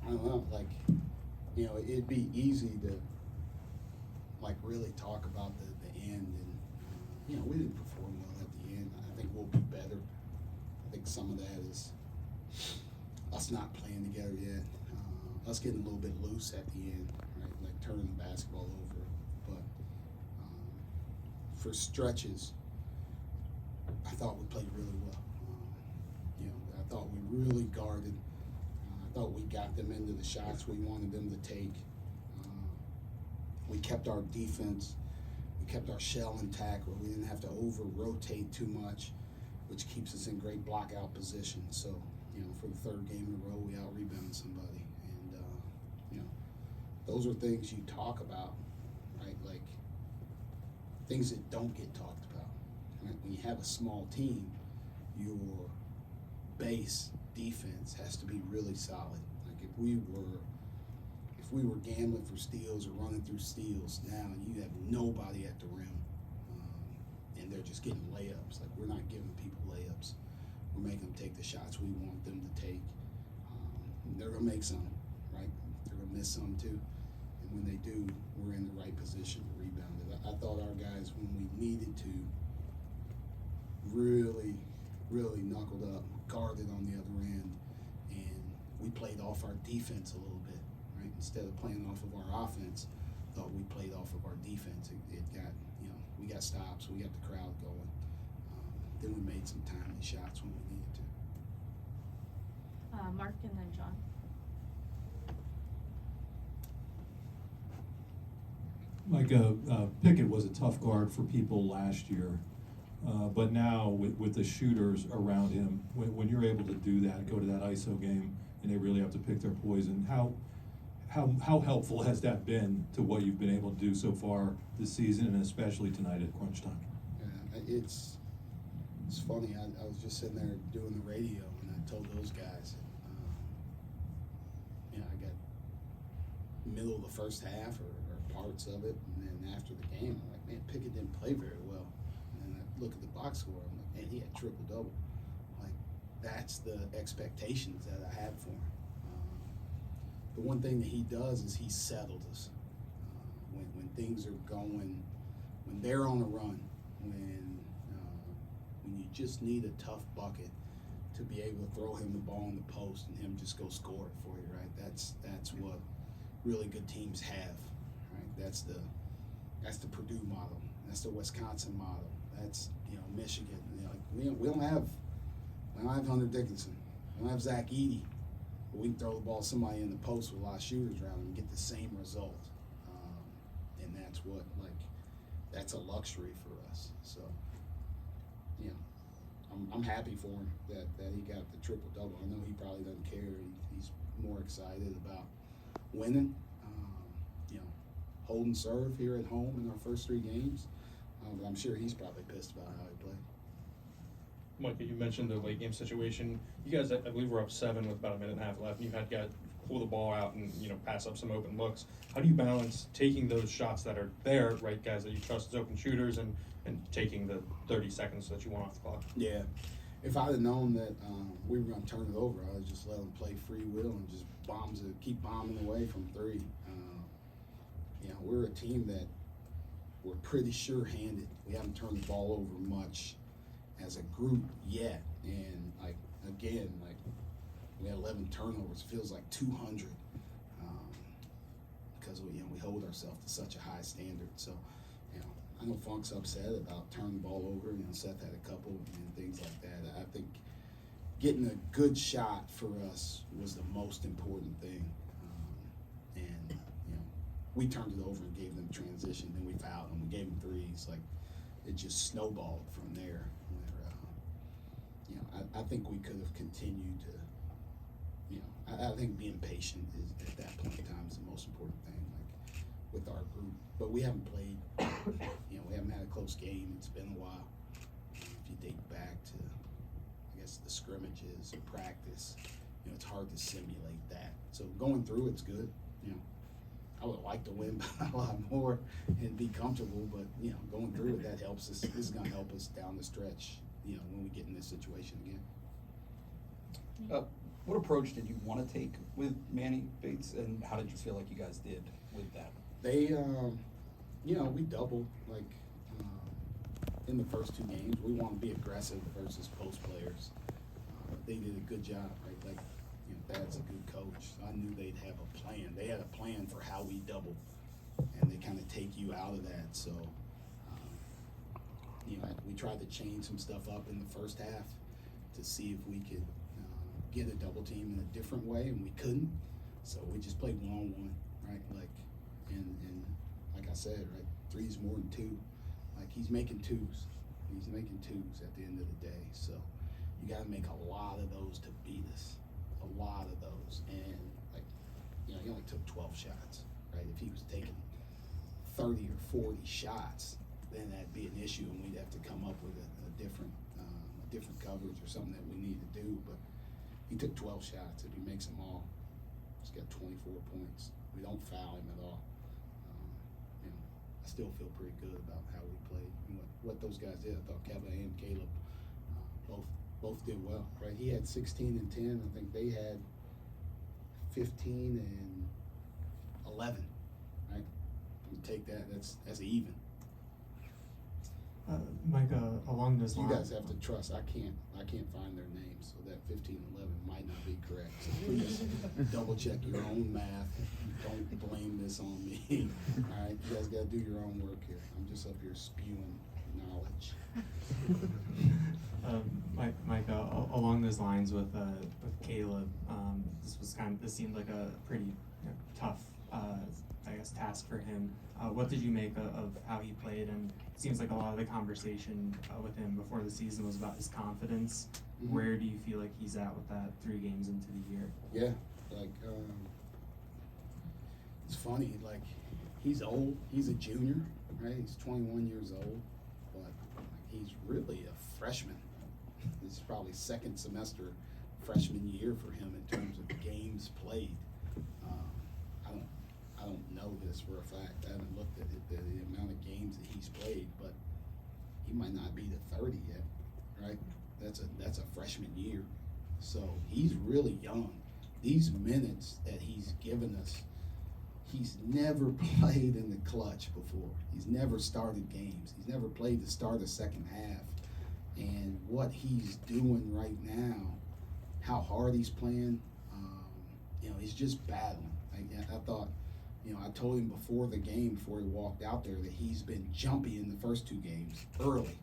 I don't know, like, it'd be easy to, like, really talk about the end, and, we didn't perform well at the end. I think we'll be better. I think some of that is us not playing together yet, us getting a little bit loose at the end, right, like turning the basketball over. But for stretches, I thought we played really well. I thought we really guarded. I thought we got them into the shots we wanted them to take. We kept our defense. We kept our shell intact where we didn't have to over-rotate too much, which keeps us in great block-out position. So, for the third game in a row, we out-rebounded somebody. And, those are things you talk about, right? Like, things that don't get talked about, right? When you have a small team, your base defense has to be really solid. Like, if we were gambling for steals or running through steals now, you have nobody at the rim, and they're just getting layups. Like, we're not giving people layups. We're making them take the shots we want them to take. They're gonna make some, right? They're gonna miss some too. And when they do, we're in the right position to rebound it. I thought our guys, when we needed to, really, really knuckled up, guarded on the other end, and we played off our defense a little bit, right? Instead of playing off of our offense, thought we played off of our defense. It got, we got stops, we got the crowd going. Then we made some timely shots when we needed to. Mark and then John. Micah, Pickett was a tough guard for people last year, but now with the shooters around him, when you're able to do that, go to that ISO game, and they really have to pick their poison, how helpful has that been to what you've been able to do so far this season, and especially tonight at crunch time? Yeah, it's funny. I was just sitting there doing the radio, and I told those guys, I got middle of the first half or parts of it, and then after the game, I'm like, man, Pickett didn't play very well. And then I look at the box score, I'm like, man, he had triple-double. Like, that's the expectations that I have for him. The one thing that he does is he settles us. When things are going, when they're on a run, when you just need a tough bucket to be able to throw him the ball in the post and him just go score it for you, right? That's what really good teams have, right? That's the Purdue model. That's the Wisconsin model. That's Michigan. We don't have Hunter Dickinson. We don't have Zach Edey. But we can throw the ball to somebody in the post with a lot of shooters around and get the same result. And that's that's a luxury for us. So, I'm happy for him that he got the triple-double. I know he probably doesn't care. He's more excited about winning. Hold and serve here at home in our first 3 games. But I'm sure he's probably pissed about how he played. Micah, you mentioned the late game situation. You guys, I believe, were up 7 with about a minute and a half left. And you had guys pull the ball out and pass up some open looks. How do you balance taking those shots that are there, right, guys that you trust as open shooters, and taking the 30 seconds that you want off the clock? Yeah, if I'd have known that we were going to turn it over, I would just let them play free will and just keep bombing away from 3. We're a team that we're pretty sure-handed. We haven't turned the ball over much as a group yet, and we had 11 turnovers. It feels like 200 because we hold ourselves to such a high standard. So, I know Funk's upset about turning the ball over. Seth had a couple and things like that. I think getting a good shot for us was the most important thing, and we turned it over and gave them transition. Then we fouled them. We gave them threes. Like, it just snowballed from there. I think we could have continued to, I think being patient is at that point in time is the most important thing, like with our group. But we haven't played, we haven't had a close game. It's been a while. If you date back to, I guess, the scrimmages or practice, it's hard to simulate that. So going through it's good. I would like to win by a lot more and be comfortable, but going through it, that helps us. This is going to help us down the stretch. When we get in this situation again. What approach did you want to take with Manny Bates, and how did you feel like you guys did with that? They, we doubled, in the first 2 games. We want to be aggressive versus post players. They did a good job, right? Thad's a good coach. So I knew they'd have a plan. They had a plan for how we double, and they kind of take you out of that. So, we tried to change some stuff up in the first half to see if we could get a double team in a different way, and we couldn't. So we just played 1-on-1, right? And like I said, right, 3's more than 2. He's making 2s. He's making 2s at the end of the day. So you got to make a lot of those to beat us. A lot of those. And he only took 12 shots, right? If he was taking 30 or 40 shots, then that'd be an issue, and we'd have to come up with a different coverage or something that we need to do. But he took 12 shots. If he makes them all, he's got 24 points. We don't foul him at all. I still feel pretty good about how we played and what those guys did. I thought Kevin and Caleb both did well, right? He had 16 and 10. I think they had 15 and 11, right? You take that, that's an even. Micah, along those You lines. guys have to trust. I can't find their names, so that 15 and 11 might not be correct. So please double check your own math. Don't blame this on me. All right, you guys got to do your own work here. I'm just up here spewing knowledge. Micah, along those lines with Caleb, this seemed like a pretty tough, task for him. What did you make of how he played? And it seems like a lot of the conversation with him before the season was about his confidence. Mm-hmm. Where do you feel like he's at with that 3 games into the year? Yeah, it's funny. He's old. He's a junior, right? He's 21 years old, but he's really a freshman. This is probably 2nd semester freshman year for him in terms of games played. I don't know this for a fact. I haven't looked at the amount of games that he's played, but he might not be to 30 yet, right? That's a freshman year, so he's really young. These minutes that he's given us, he's never played in the clutch before. He's never started games. He's never played to start a second half. And what he's doing right now, how hard he's playing, he's just battling. I thought, I told him before the game, before he walked out there, that he's been jumpy in the first 2 games, early.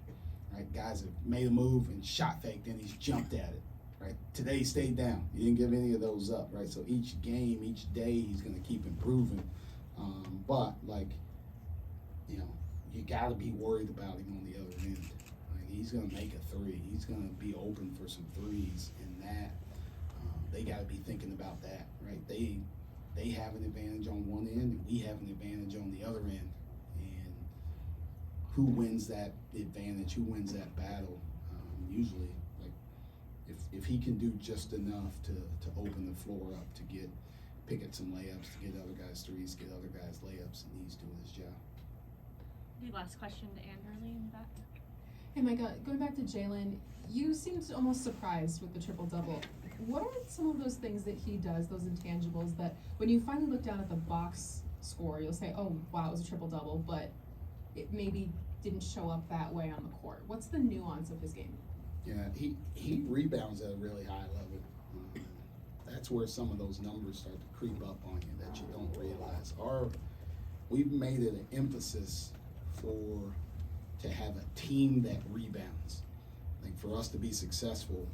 Right? Guys have made a move and shot faked, and he's jumped at it. Right? Today he stayed down. He didn't give any of those up. Right? So each game, each day, he's going to keep improving. But you got to be worried about him on the other end. He's going to make a 3. He's going to be open for some 3s, and that they got to be thinking about that. Right? They have an advantage on one end, and we have an advantage on the other end. And who wins that advantage? Who wins that battle? Usually, if he can do just enough to open the floor up, to get Pickett some layups, to get other guys 3s, get other guys layups, and he's doing his job. The last question to Ann Hurley in the back. Hey Micah, going back to Jalen, you seemed almost surprised with the triple-double. What are some of those things that he does, those intangibles, that when you finally look down at the box score, you'll say, oh, wow, it was a triple-double, but it maybe didn't show up that way on the court? What's the nuance of his game? Yeah, he rebounds at a really high level. That's where some of those numbers start to creep up on you that you don't realize. We've made it an emphasis to have a team that rebounds. For us to be successful,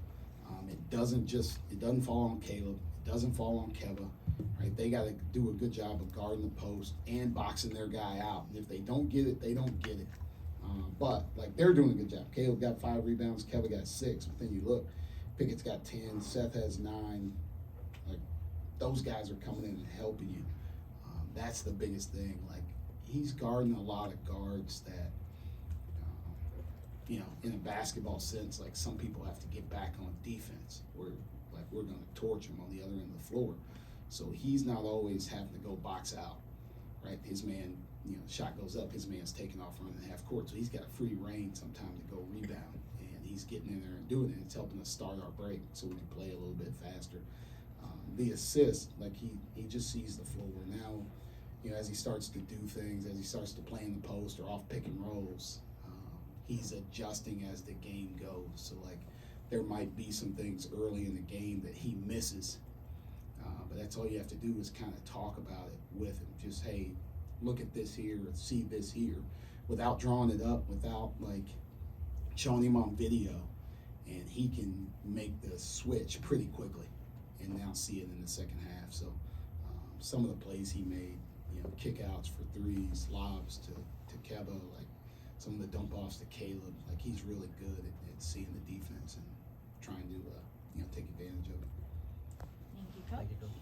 it doesn't fall on Caleb, it doesn't fall on Keva, right? They got to do a good job of guarding the post and boxing their guy out. And if they don't get it, they don't get it. But they're doing a good job. Caleb got 5 rebounds, Keva got 6. But then you look, Pickett's got 10, Seth has 9. Those guys are coming in and helping you. That's the biggest thing. He's guarding a lot of guards that, in a basketball sense, some people have to get back on defense. We're going to torch him on the other end of the floor. So he's not always having to go box out, right? His man, shot goes up, his man's taking off running half court. So he's got free reign sometime to go rebound. And he's getting in there and doing it. It's helping us start our break so we can play a little bit faster. The assist, like he just sees the floor now. You know, as he starts to do things, as he starts to play in the post or off pick and rolls, he's adjusting as the game goes. So like, there might be some things early in the game that he misses, but that's all you have to do is kind of talk about it with him. Just, hey, look at this here, or see this here, without drawing it up, without like showing him on video, and he can make the switch pretty quickly and now see it in the second half. So some of the plays he made, you know, kickouts for threes, lobs to Kebo, like some of the dump offs to Caleb, like he's really good at seeing the defense and trying to, you know, take advantage of it. Thank you, Coach. Thank you, Coach.